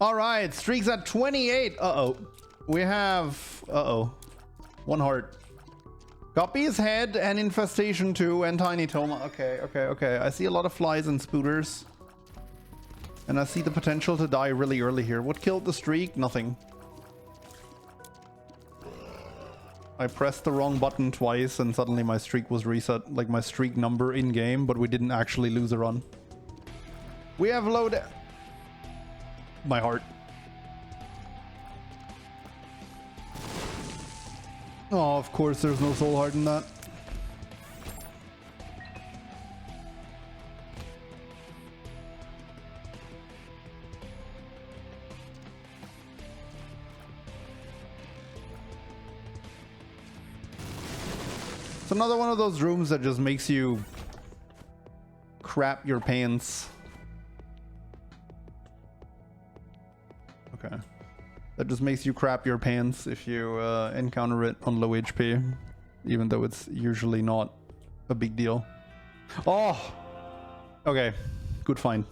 All right, streaks at 28. Uh-oh. We have... Uh-oh. 1 heart. Guppy's Head and Infestation 2 and Tiny Toma. Okay. I see a lot of flies and spooters. And I see the potential to die really early here. What killed the streak? Nothing. I pressed the wrong button twice and suddenly my streak was reset. Like my streak number in-game, but we didn't actually lose a run. We have load... My heart. Oh, of course there's no soul heart in that. It's another one of those rooms that just makes you crap your pants. Okay. That just makes you crap your pants if you encounter it on low HP, even though it's usually not a big deal. Oh! Okay. Good find.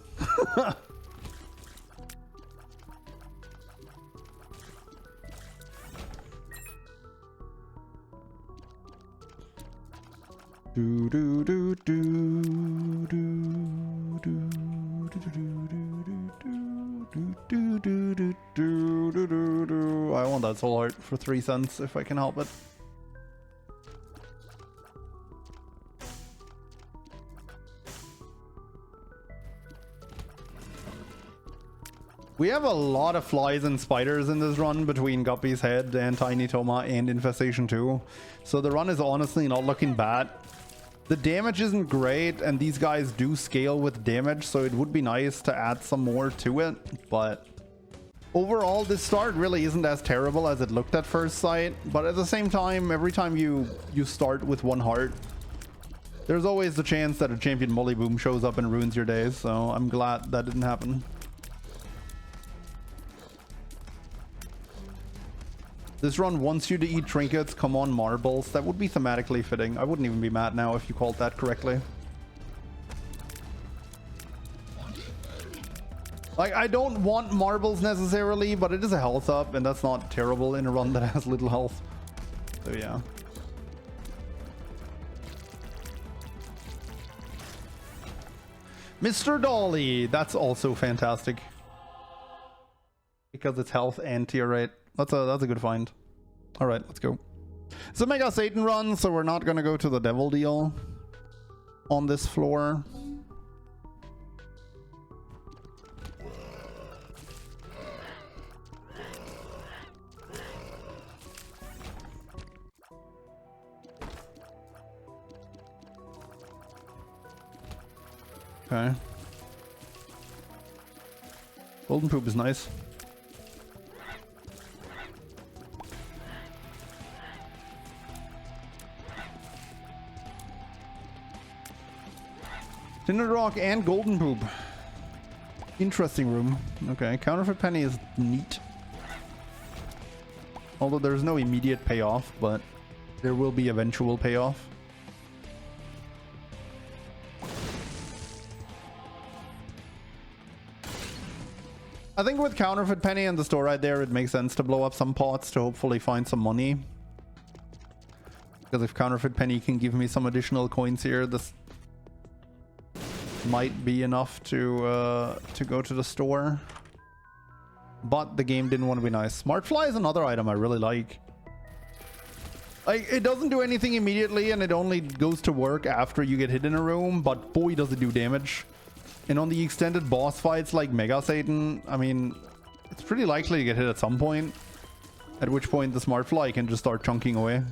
Do do do do do do do do. I want that soul heart for 3 cents if I can help it. We have a lot of flies and spiders in this run between Guppy's Head and Tiny Toma and Infestation 2. So the run is honestly not looking bad. The damage isn't great and these guys do scale with damage, so it would be nice to add some more to it. But overall, this start really isn't as terrible as it looked at first sight. But at the same time, every time you start with 1 heart, there's always the chance that a champion Molly Boom shows up and ruins your days. So I'm glad that didn't happen. This run wants you to eat trinkets. Come on, marbles. That would be thematically fitting. I wouldn't even be mad now if you called that correctly. Like, I don't want marbles necessarily, but it is a health up, and that's not terrible in a run that has little health. So yeah. Mr. Dolly. That's also fantastic. Because it's health and tier rate. That's a good find. All right, let's go. It's a Mega Satan run, so we're not gonna go to the devil deal on this floor. Okay. Golden poop is nice. Tinted rock and golden poop. Interesting room. Okay, counterfeit penny is neat. Although there's no immediate payoff, but there will be eventual payoff. I think with counterfeit penny and the store right there, it makes sense to blow up some pots to hopefully find some money. Because if counterfeit penny can give me some additional coins here, this might be enough to go to the store. But the game didn't want to be nice. Smart fly is another item I really like. Like, it doesn't do anything immediately and it only goes to work after you get hit in a room, but boy does it do damage. And on the extended boss fights like Mega Satan, I mean, it's pretty likely to get hit at some point, at which point the smart fly can just start chunking away.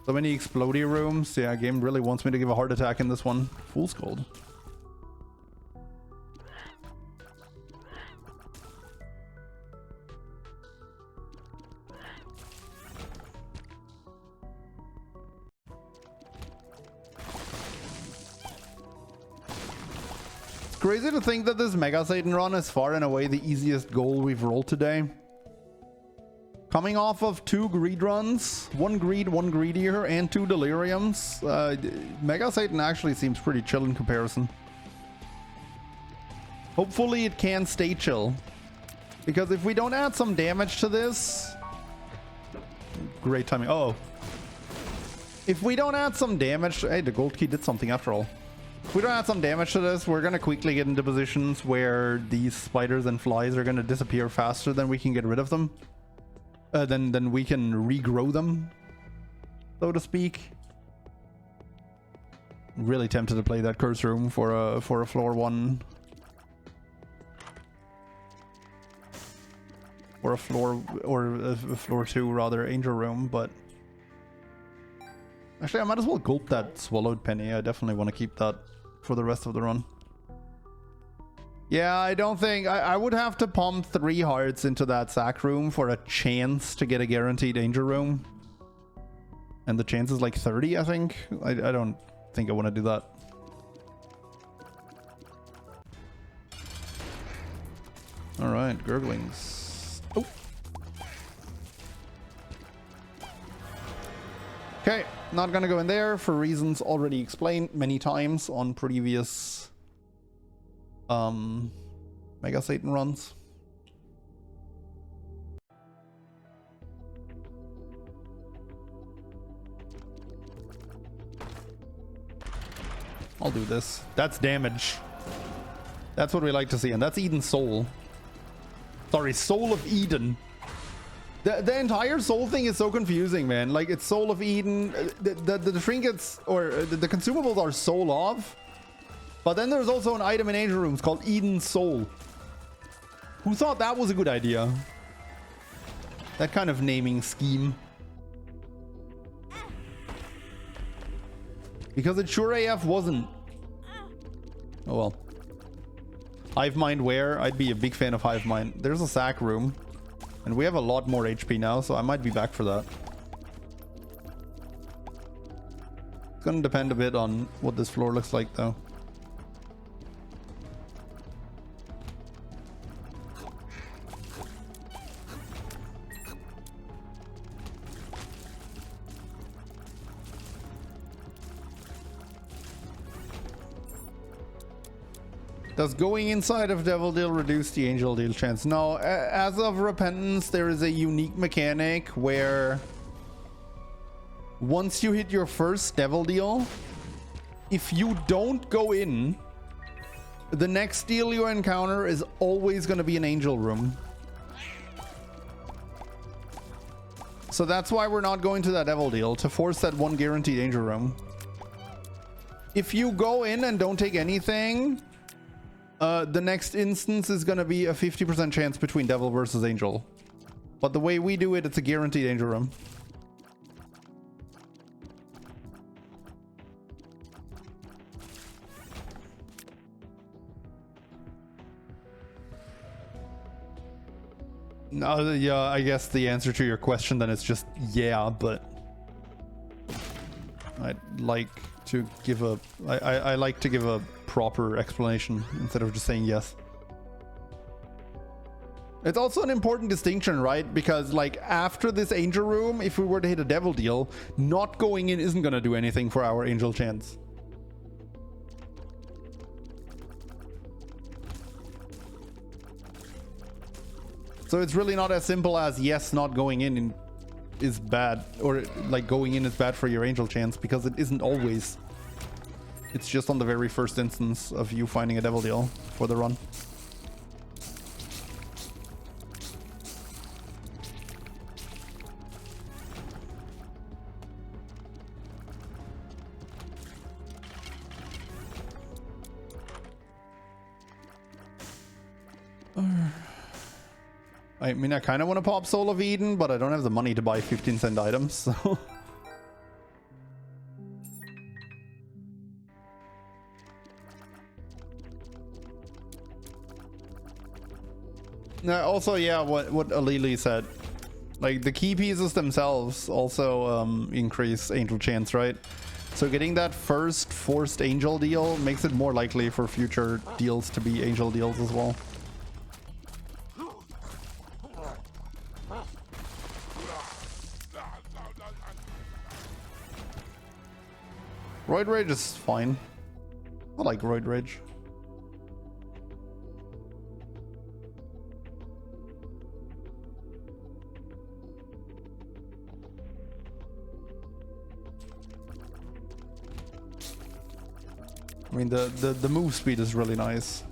So many explodey rooms. Yeah, game really wants me to give a heart attack in this one. Fool's Gold. It's crazy to think that this Mega Satan run is far and away the easiest goal we've rolled today. coming off of 2 greed runs, 1 greed, 1 greedier, and 2 deliriums. Mega Satan actually seems pretty chill in comparison. Hopefully it can stay chill, because if we don't add some damage to this, great timing. Oh, if we don't add some damage, hey, the gold key did something after all. If we don't add some damage to this, we're gonna quickly get into positions where these spiders and flies are gonna disappear faster than we can get rid of them. Then we can regrow them, so to speak. Really tempted to play that curse room for a floor 1. Or a floor 2 rather, angel room, but actually I might as well gulp that swallowed penny. I definitely want to keep that for the rest of the run. Yeah, I don't think I would have to pump 3 hearts into that sack room for a chance to get a guaranteed angel room, and the chance is like 30, I think. I don't think I want to do that. All right, gurglings. Oh. Okay, not gonna go in there for reasons already explained many times on previous Mega Satan runs. I'll do this. That's damage. That's what we like to see, and that's Eden's soul. Sorry, Soul of Eden. The entire soul thing is so confusing, man. Like, it's Soul of Eden. The trinkets or the consumables are soul of, but then there's also an item in angel rooms called Eden's soul. Who thought that was a good idea? That kind of naming scheme. Because it sure AF wasn't. Oh well. Hive Mind where? I'd be a big fan of Hive Mind. There's a sack room. And we have a lot more HP now, so I might be back for that. It's gonna depend a bit on what this floor looks like though. Does going inside of Devil Deal reduce the Angel Deal chance? No, as of Repentance, there is a unique mechanic where once you hit your first Devil Deal, if you don't go in, the next deal you encounter is always going to be an Angel Room. So that's why we're not going to that Devil Deal, to force that one guaranteed Angel Room. If you go in and don't take anything, the next instance is going to be a 50% chance between Devil versus Angel. But the way we do it, it's a guaranteed Angel Room. No, yeah, I guess the answer to your question then is just yeah, but I'd like to give a I like to give a proper explanation instead of just saying yes. It's also an important distinction, right? Because like after this Angel Room, if we were to hit a Devil Deal, not going in isn't going to do anything for our Angel chance. So it's really not as simple as yes, not going in is bad, or like going in is bad for your Angel chance, because it isn't always. It's just on the very first instance of you finding a Devil Deal for the run. I mean, I kind of want to pop Soul of Eden, but I don't have the money to buy 15-cent items, so... Also, yeah, what Alili said. Like, the key pieces themselves also increase Angel chance, right? So getting that first forced Angel deal makes it more likely for future deals to be Angel deals as well. Roid Rage is fine. I like Roid Rage. I mean, the move speed is really nice.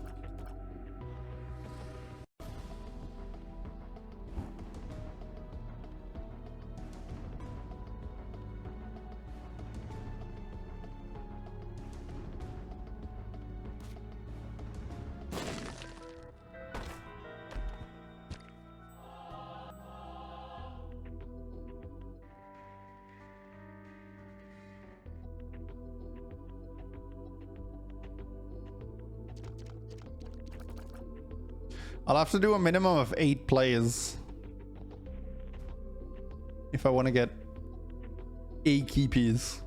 I'll have to do a minimum of 8 plays if I want to get 8 keepies.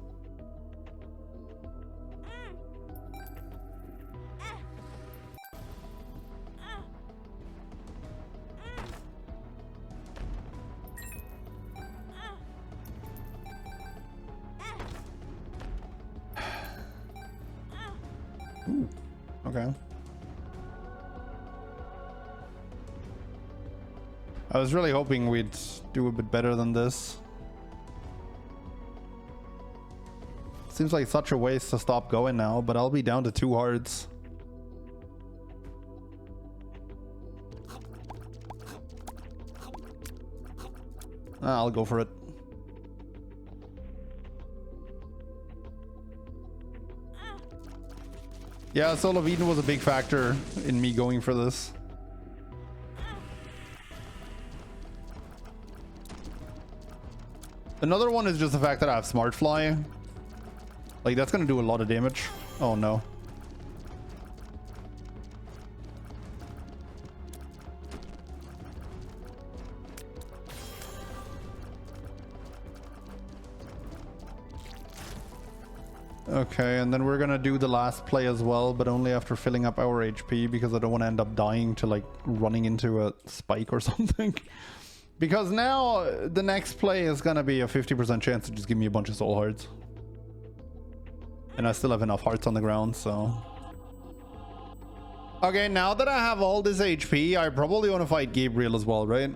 Ooh, okay. I was really hoping we'd do a bit better than this. Seems like such a waste to stop going now, but I'll be down to 2 hearts. I'll go for it. Yeah, Soul of Eden was a big factor in me going for this. Another one is just the fact that I have Smart Fly. Like, that's gonna do a lot of damage. Oh no. Okay, and then we're gonna do the last play as well, but only after filling up our HP, because I don't want to end up dying to like running into a spike or something. Because now the next play is gonna be a 50% chance to just give me a bunch of soul hearts. And I still have enough hearts on the ground, so... Okay, now that I have all this HP, I probably want to fight Gabriel as well, right?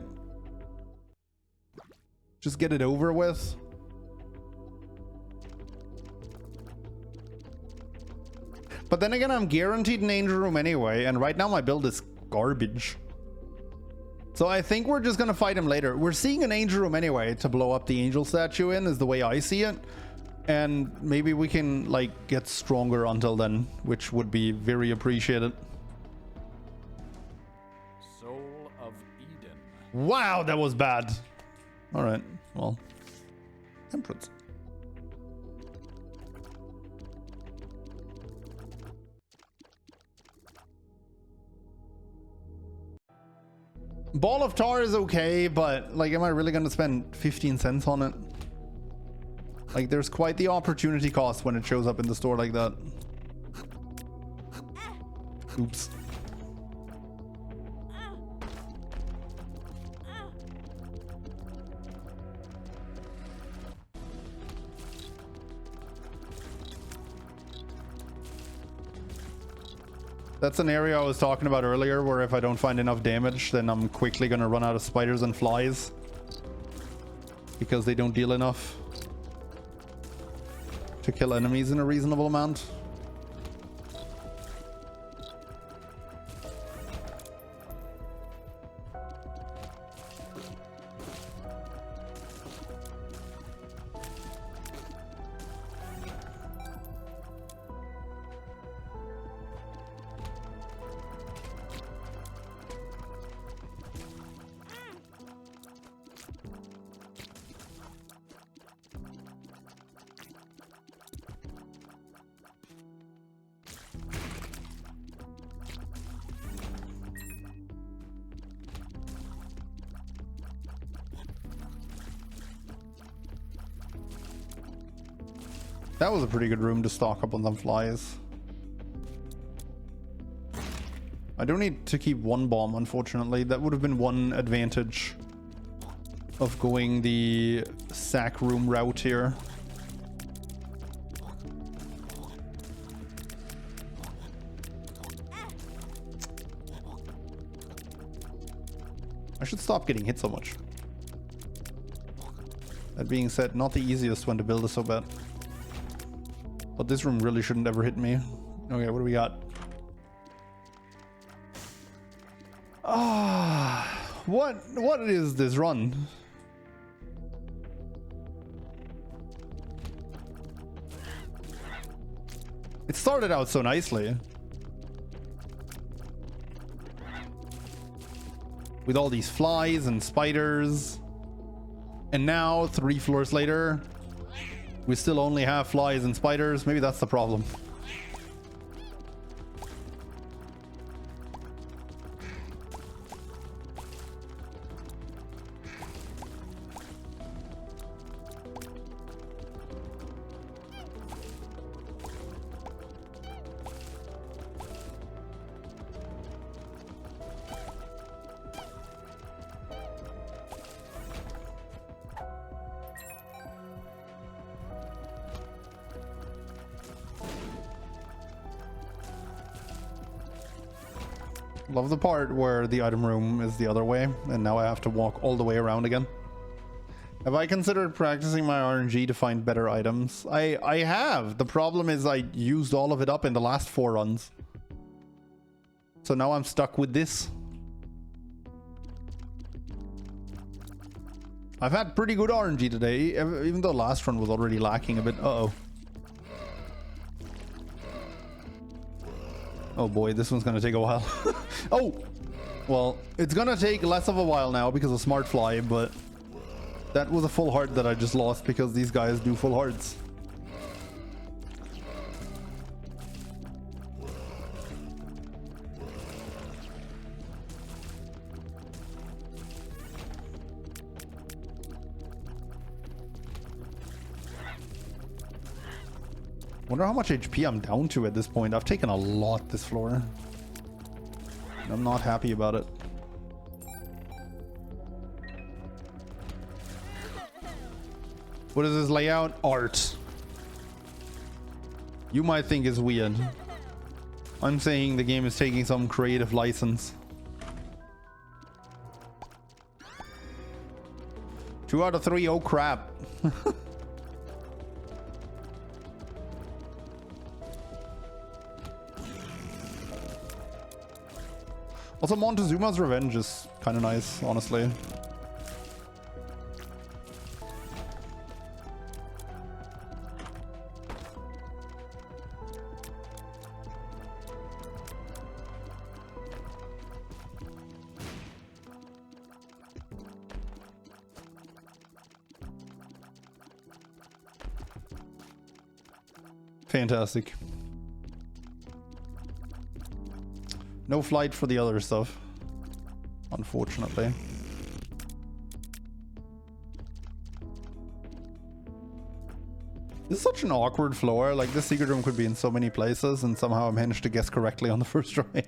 Just get it over with. But then again, I'm guaranteed an Angel Room anyway, and right now my build is garbage. So I think we're just gonna fight him later. We're seeing an Angel Room anyway to blow up the Angel statue in, is the way I see it. And maybe we can like get stronger until then, which would be very appreciated. Soul of Eden. Wow, that was bad. All right, well, Temperance. Ball of Tar is okay, but like, am I really gonna spend 15 cents on it? Like, there's quite the opportunity cost when it shows up in the store like that. Oops. That's an area I was talking about earlier, where if I don't find enough damage, then I'm quickly gonna run out of spiders and flies. Because they don't deal enough to kill enemies in a reasonable amount. That was a pretty good room to stock up on some flies. I don't need to keep one bomb, unfortunately. That would have been one advantage of going the sack room route here. I should stop getting hit so much. That being said, not the easiest when the build is so bad. But this room really shouldn't ever hit me. Okay, what do we got? What is this run? It started out so nicely. With all these flies and spiders. And now, 3 floors later, we still only have flies and spiders. Maybe that's the problem. Love the part where the item room is the other way, and now I have to walk all the way around again. Have I considered practicing my RNG to find better items? I have. The problem is I used all of it up in the last 4 runs. So now I'm stuck with this. I've had pretty good RNG today, even though last run was already lacking a bit. Uh-oh. Oh boy, this one's gonna take a while. Oh! Well, it's gonna take less of a while now because of Smart Fly, but that was a full heart that I just lost because these guys do full hearts. Wonder how much HP I'm down to at this point. I've taken a lot this floor. I'm not happy about it. What is this layout? Art. You might think it's weird. I'm saying the game is taking some creative license. 2 out of 3, oh crap. Also, Montezuma's Revenge is kind of nice, honestly. Fantastic. No flight for the other stuff, unfortunately. This is such an awkward floor. Like, this secret room could be in so many places, and somehow I managed to guess correctly on the first try.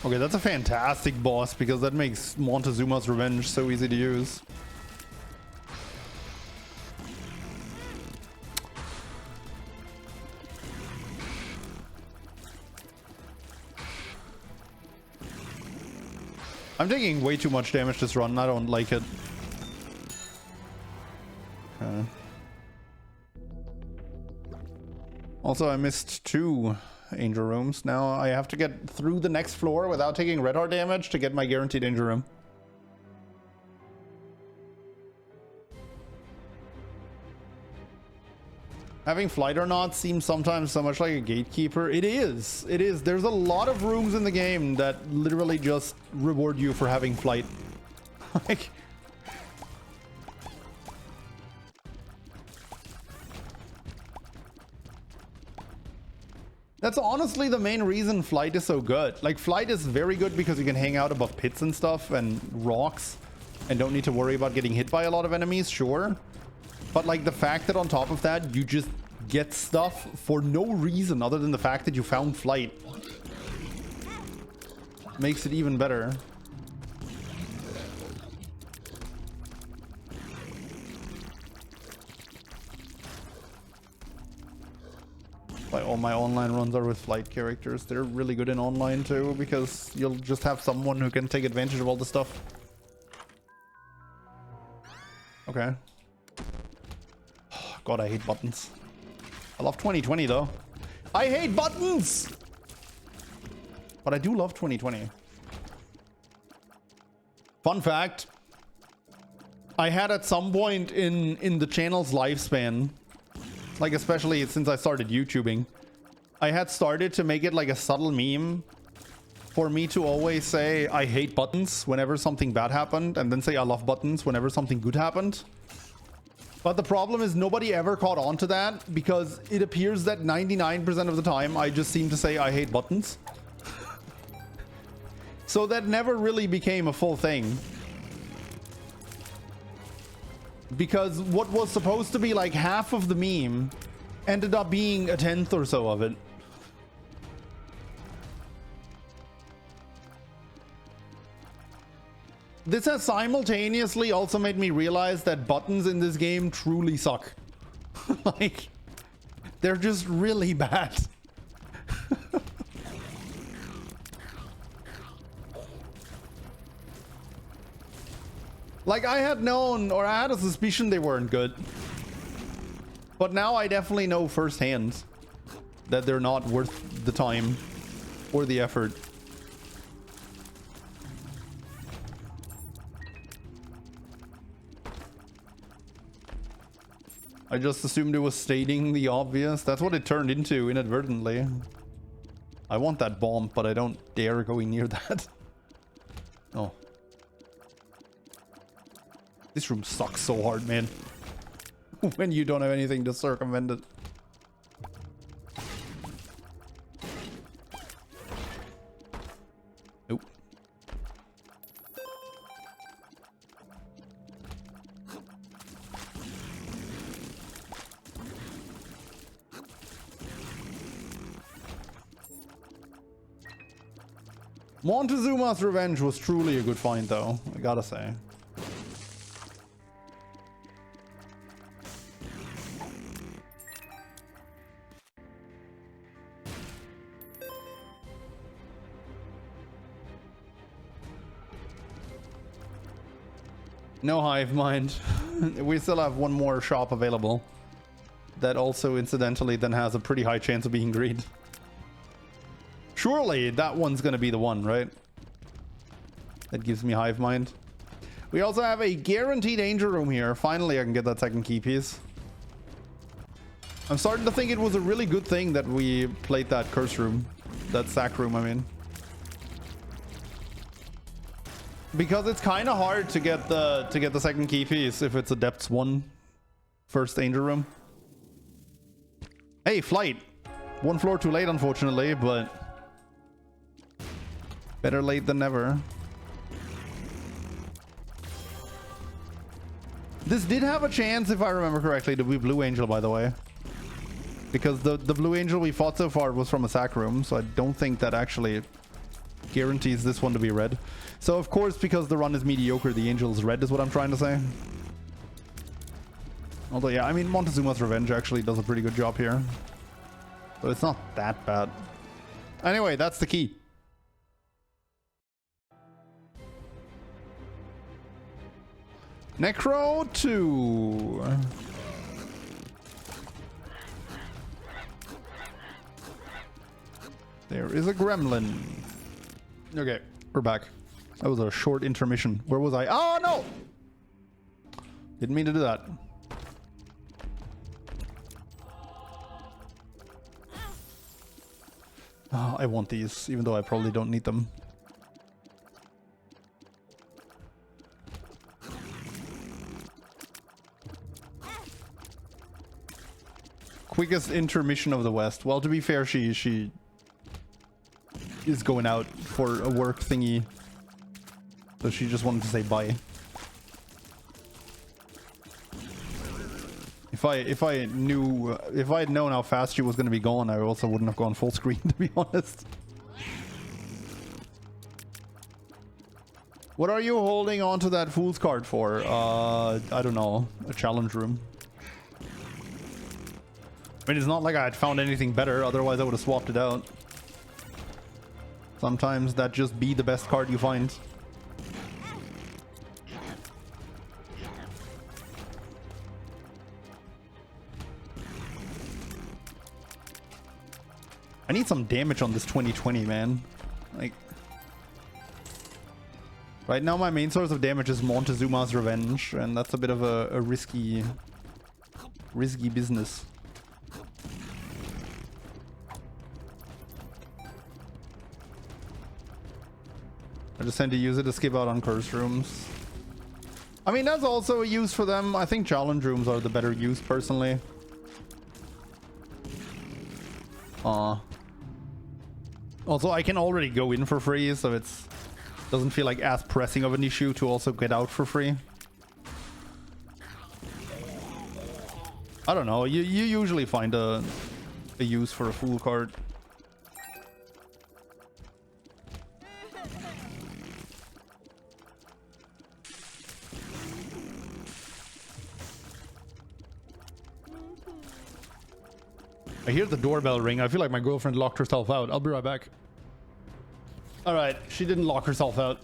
Okay, that's a fantastic boss because that makes Montezuma's Revenge so easy to use. I'm taking way too much damage this run. I don't like it. Okay. Also, I missed 2 angel rooms. Now I have to get through the next floor without taking red heart damage to get my guaranteed angel room. Having flight or not seems sometimes so much like a gatekeeper. It is. It is. There's a lot of rooms in the game that literally just reward you for having flight. Like, that's honestly the main reason flight is so good. Like, flight is very good because you can hang out above pits and stuff and rocks and don't need to worry about getting hit by a lot of enemies, sure. But like the fact that on top of that, you just get stuff for no reason other than the fact that you found flight makes it even better. Like all my online runs are with flight characters. They're really good in online too, because you'll just have someone who can take advantage of all the stuff. Okay. Oh, God, I hate buttons. I love 2020 though. I hate buttons! But I do love 2020. Fun fact. I had at some point in the channel's lifespan, like especially since I started YouTubing, I had started to make it like a subtle meme for me to always say I hate buttons whenever something bad happened, and then say I love buttons whenever something good happened. But the problem is nobody ever caught on to that, because it appears that 99% of the time I just seem to say I hate buttons. So that never really became a full thing. Because what was supposed to be like half of the meme ended up being a 1/10 or so of it. This has simultaneously also made me realize that buttons in this game truly suck. Like, they're just really bad. Like, I had known, or I had a suspicion they weren't good. But now I definitely know firsthand that they're not worth the time or the effort. I just assumed it was stating the obvious. That's what it turned into inadvertently. I want that bomb, but I don't dare going near that. Oh. This room sucks so hard, man. When you don't have anything to circumvent it. Nope. Montezuma's Revenge was truly a good find, though, I gotta say. No hive mind. We still have one more shop available that also incidentally then has a pretty high chance of being green. Surely that one's gonna be the one, right? That gives me hive mind. We also have a guaranteed danger room here. Finally I can get that second key piece. I'm starting to think it was a really good thing that we played that curse room. That sack room, I mean. Because it's kind of hard to get the second key piece if it's a depths 1 first danger room. Hey, flight. One floor too late, unfortunately, but better late than never. This did have a chance, if I remember correctly, to be Blue Angel, by the way. Because the Blue Angel we fought so far was from a sack room, so I don't think that actually guarantees this one to be red. So of course, because the run is mediocre, the Angel's red is what I'm trying to say. Although yeah, I mean Montezuma's Revenge actually does a pretty good job here. So it's not that bad. Anyway, that's the key. Necro 2. There is a gremlin. Okay, we're back. That was a short intermission. Where was I? Oh, no! Didn't mean to do that. Oh, I want these, even though I probably don't need them. Quickest intermission of the West. Well, to be fair, she is going out for a work thingy. So she just wanted to say bye. If I knew, if I had known how fast she was going to be gone, I also wouldn't have gone full screen, to be honest. What are you holding onto that fool's card for? I don't know. A challenge room. I mean, it's not like I had found anything better, otherwise I would have swapped it out. Sometimes that just be the best card you find. I need some damage on this 2020, man. Like, right now my main source of damage is Montezuma's Revenge, and that's a bit of a risky business. I just tend to use it to skip out on curse rooms. I mean, that's also a use for them. I think challenge rooms are the better use, personally. Also, I can already go in for free, so it's doesn't feel like as pressing of an issue to also get out for free. I don't know. You usually find a use for a fool card. I hear the doorbell ring. I feel like my girlfriend locked herself out. I'll be right back. All right, she didn't lock herself out.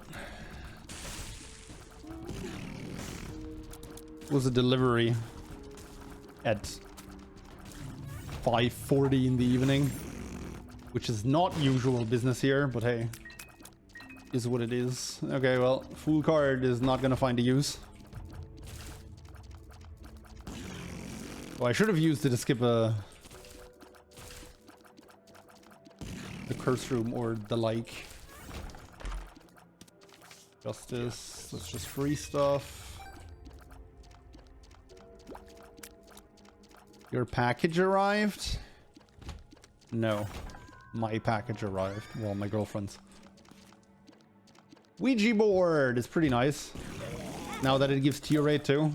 It was a delivery at 5:40 in the evening, which is not usual business here, but hey, is what it is. Okay, well, fool card is not gonna find a use. Well, I should have used it to skip the curse room or the like. Justice. Let's just free stuff. Your package arrived? No. My package arrived. Well, my girlfriend's. Ouija board is pretty nice. Now that it gives tier rate too.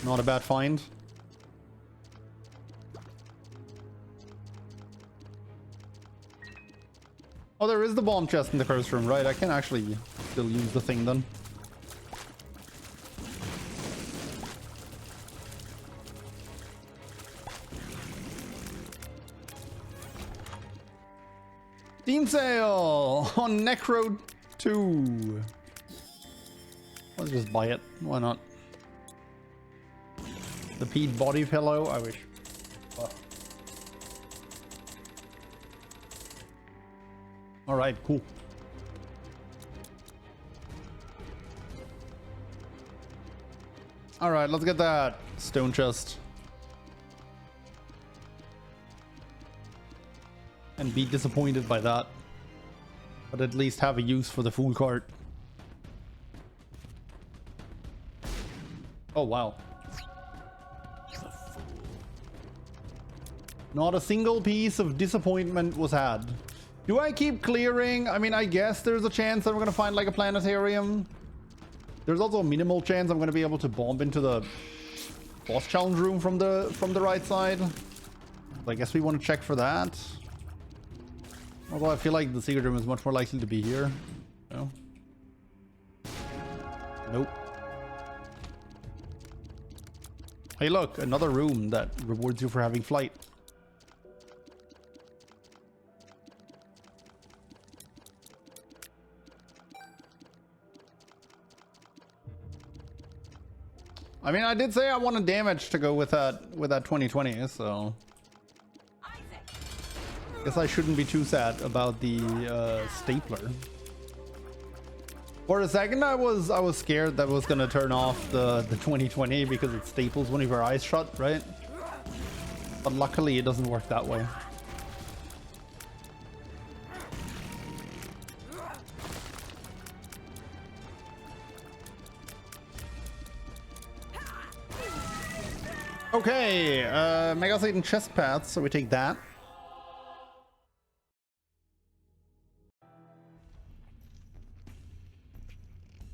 Not a bad find. Oh, there is the bomb chest in the curse room, right? I can actually still use the thing then. Steam sale on Necro 2. Let's just buy it. Why not? The Pete body pillow. I wish. Oh. All right, cool. All right, let's get that stone chest. And be disappointed by that. But at least have a use for the fool card. Oh, wow. Not a single piece of disappointment was had. Do I keep clearing? I mean, I guess there's a chance that we're going to find like a planetarium. There's also a minimal chance I'm going to be able to bomb into the boss challenge room from the right side. So I guess we want to check for that. Although I feel like the secret room is much more likely to be here. No. Nope. Hey, look, another room that rewards you for having flight. I mean, I did say I wanted damage to go with that 2020, so guess I shouldn't be too sad about the stapler. For a second, I was scared that was gonna turn off the 2020 because it staples one of your eyes shut, right? But luckily, it doesn't work that way. Okay, Mega Satan chest path, so we take that.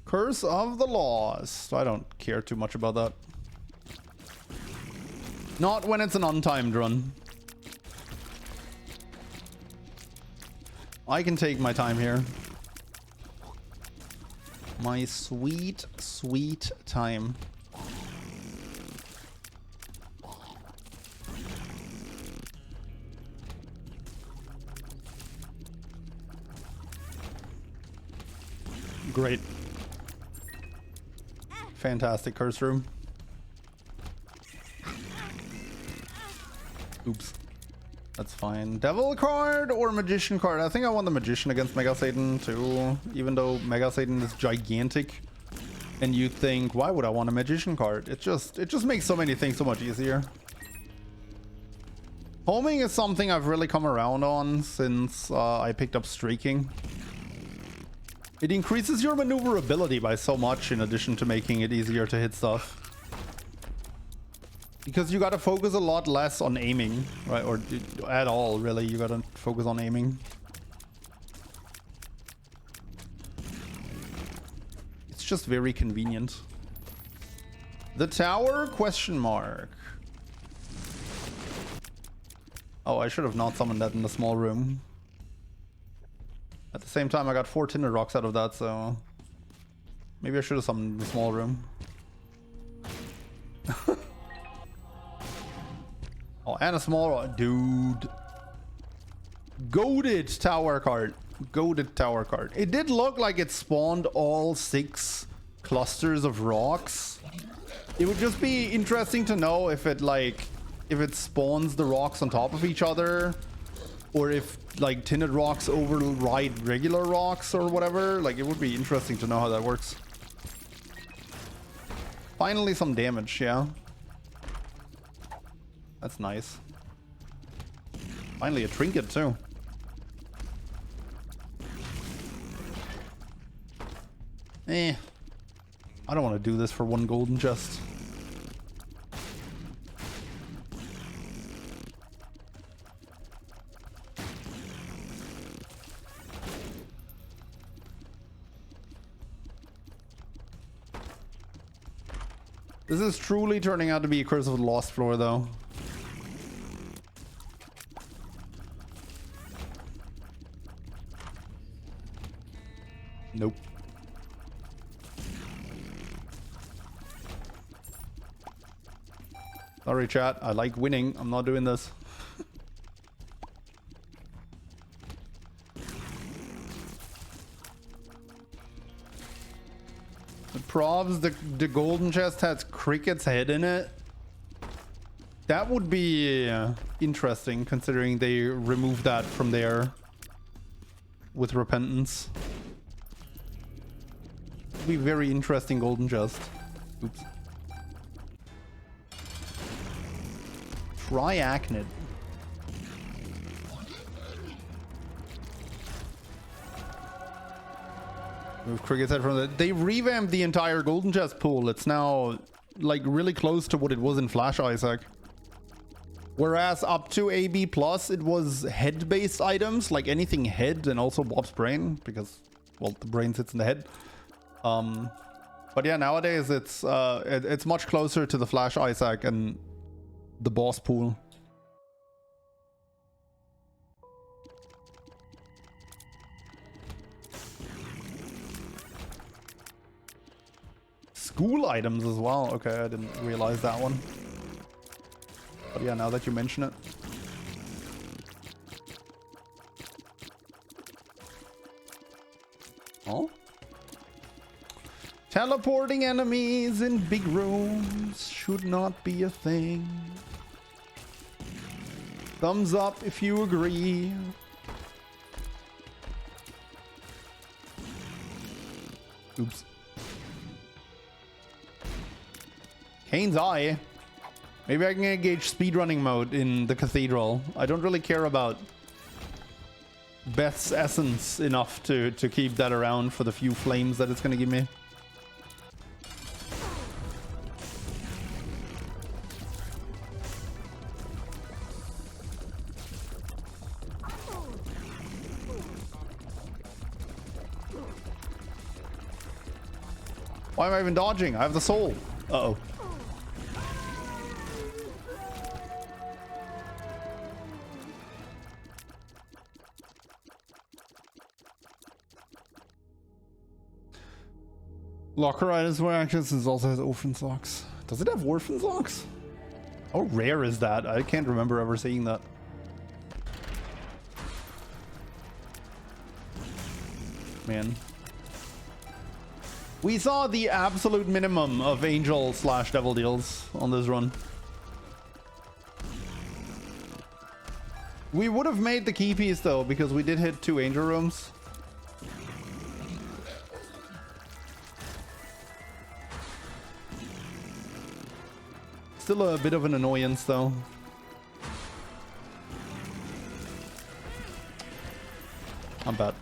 Curse of the Lost. I don't care too much about that. Not when it's an untimed run. I can take my time here. My sweet, sweet time. Great. Fantastic curse room. Oops. That's fine. Devil card or Magician card? I think I want the Magician against Mega Satan too, even though Mega Satan is gigantic. And you think, why would I want a Magician card? It just makes so many things so much easier. Homing is something I've really come around on since I picked up Streaking. It increases your maneuverability by so much in addition to making it easier to hit stuff. Because you gotta focus a lot less on aiming, right? Or at all, really. You gotta focus on aiming. It's just very convenient. The tower? Question mark. Oh, I should have not summoned that in the small room. At the same time, I got 4 Tinder Rocks out of that, so... Maybe I should have summoned the small room. Oh, and a small rock. Dude. Goated tower card. Goated tower card. It did look like it spawned all 6 clusters of rocks. It would just be interesting to know if it, like... If it spawns the rocks on top of each other. Or if, like, tinted rocks override regular rocks or whatever. Like, it would be interesting to know how that works. Finally, some damage, yeah. That's nice. Finally, a trinket, too. I don't want to do this for 1 golden chest. This is truly turning out to be a Curse of the Lost Floor, though. Nope. Sorry, chat. I like winning. I'm not doing this. Probs, the golden chest has Cricket's head in it. That would be interesting, considering they removed that from there with Repentance. Would be very interesting golden chest. Oops. Triachnid. Move Cricket's head from the... They revamped the entire golden chest pool. It's now, like, really close to what it was in Flash Isaac. Whereas up to AB+, it was head-based items, like anything head, and also Bob's brain, because, well, the brain sits in the head. But yeah, nowadays it's much closer to the Flash Isaac and the boss pool. School items as well. Okay, I didn't realize that one. But yeah, now that you mention it. Oh? Teleporting enemies in big rooms should not be a thing. Thumbs up if you agree. Oops. Kane's Eye. Maybe I can engage speedrunning mode in the cathedral. I don't really care about Beth's essence enough to keep that around for the few flames that it's going to give me. Why am I even dodging? I have the soul. Uh-oh. Lockeritis Reactions also has Orphan Socks. Does it have Orphan Socks? How rare is that? I can't remember ever seeing that. Man. We saw the absolute minimum of Angel / Devil deals on this run. We would have made the key piece though, because we did hit 2 Angel rooms. Still a bit of an annoyance though. Not bad.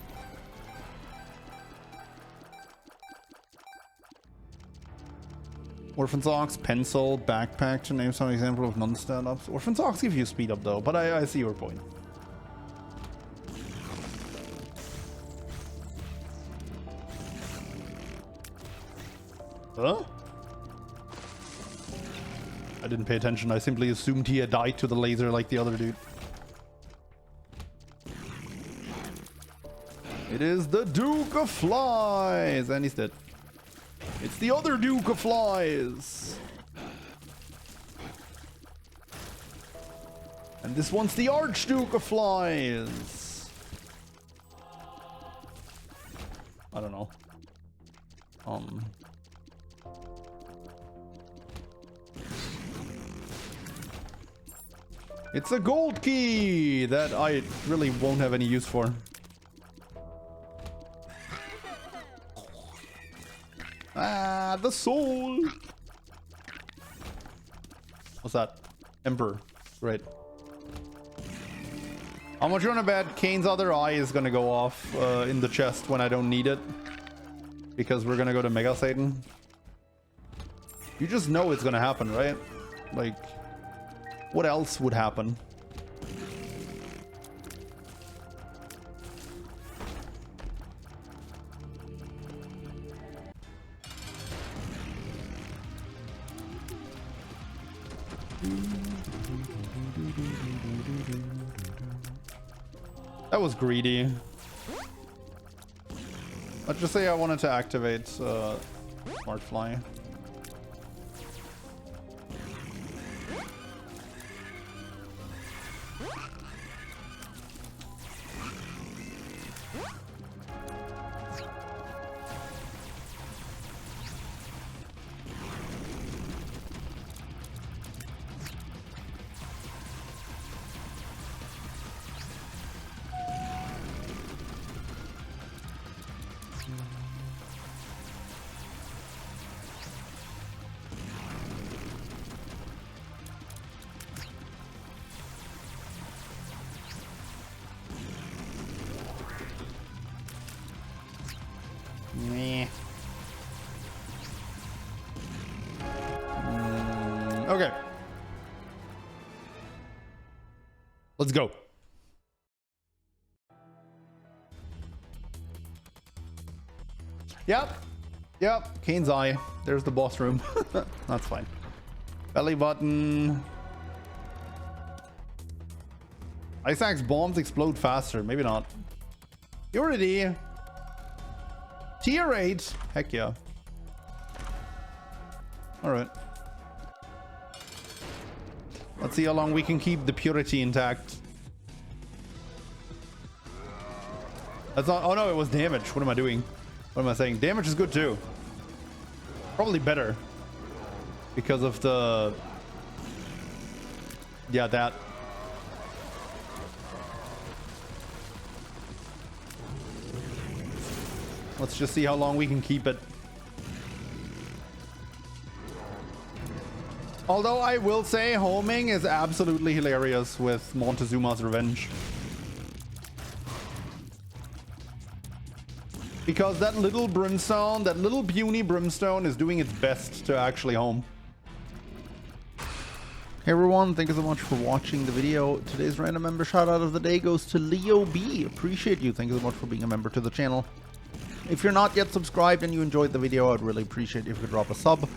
Orphan Socks, Pencil, Backpack to name some example of non-stand-ups. Orphan Socks give you speed up though, but I see your point. Huh? I didn't pay attention. I simply assumed he had died to the laser like the other dude. It is the Duke of Flies! And he's dead. It's the other Duke of Flies! And this one's the Archduke of Flies! I don't know. It's a gold key that I really won't have any use for. Ah, the soul. What's that? Emperor. Right. How much you wanna bet Kane's other eye is gonna go off in the chest when I don't need it? Because we're gonna go to Mega Satan. You just know it's gonna happen, right? Like, what else would happen? That was greedy. Let's just say I wanted to activate Smart Fly. Okay. Let's go. Yep. Yep. Kane's eye. There's the boss room. That's fine. Belly button. Ice Axe bombs explode faster. Maybe not. Purity. Tier 8. Heck yeah. Alright. Let's see how long we can keep the purity intact. That's not... Oh no, it was damage. What am I doing? What am I saying? Damage is good too. Probably better. Because of the... Yeah, that. Let's just see how long we can keep it. Although I will say homing is absolutely hilarious with Montezuma's Revenge. Because that little brimstone, that little puny brimstone is doing its best to actually home. Hey everyone, thank you so much for watching the video. Today's random member shout out of the day goes to Leo B. Appreciate you. Thank you so much for being a member to the channel. If you're not yet subscribed and you enjoyed the video, I'd really appreciate if you could drop a sub.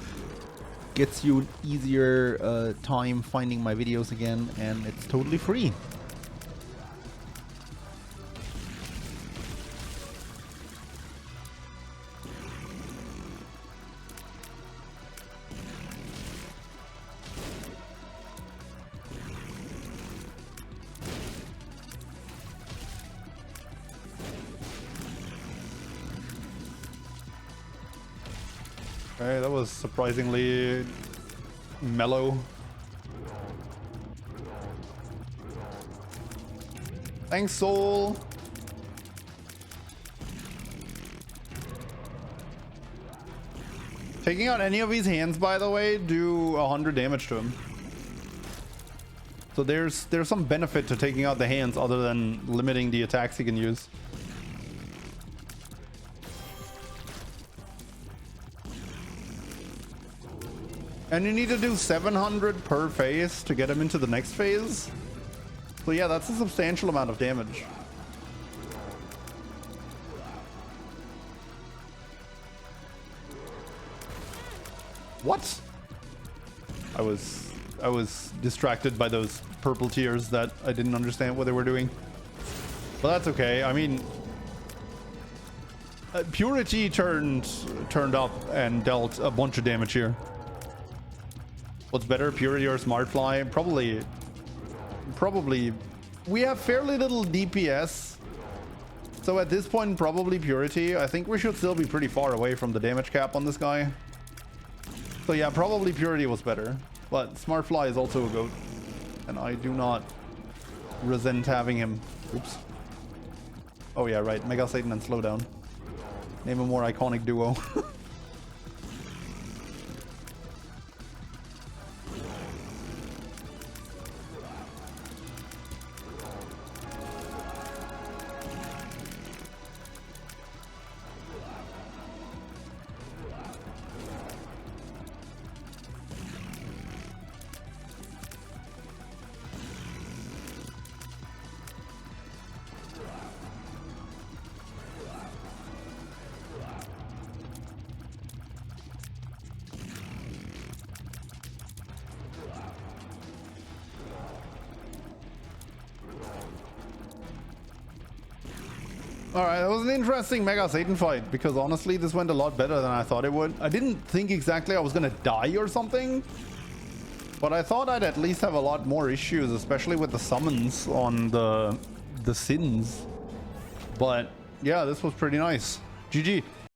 Gets you an easier time finding my videos again, and it's totally free. Okay, that was surprisingly mellow. Thanks, Soul. Taking out any of his hands, by the way, do 100 damage to him. So there's some benefit to taking out the hands other than limiting the attacks he can use. And you need to do 700 per phase to get him into the next phase. So yeah, that's a substantial amount of damage. What? I was distracted by those purple tears that I didn't understand what they were doing. But that's okay. I mean, Purity turned up and dealt a bunch of damage here. What's better, Purity or Smartfly? Probably. We have fairly little DPS. So at this point, probably Purity. I think we should still be pretty far away from the damage cap on this guy. So yeah, probably Purity was better. But Smartfly is also a goat. And I do not resent having him. Oops. Oh yeah, right. Mega Satan and Slowdown. Name a more iconic duo. Alright, that was an interesting Mega Satan fight, because honestly this went a lot better than I thought it would. I didn't think exactly I was gonna die or something, but I thought I'd at least have a lot more issues, especially with the summons on the sins. But yeah, this was pretty nice. GG.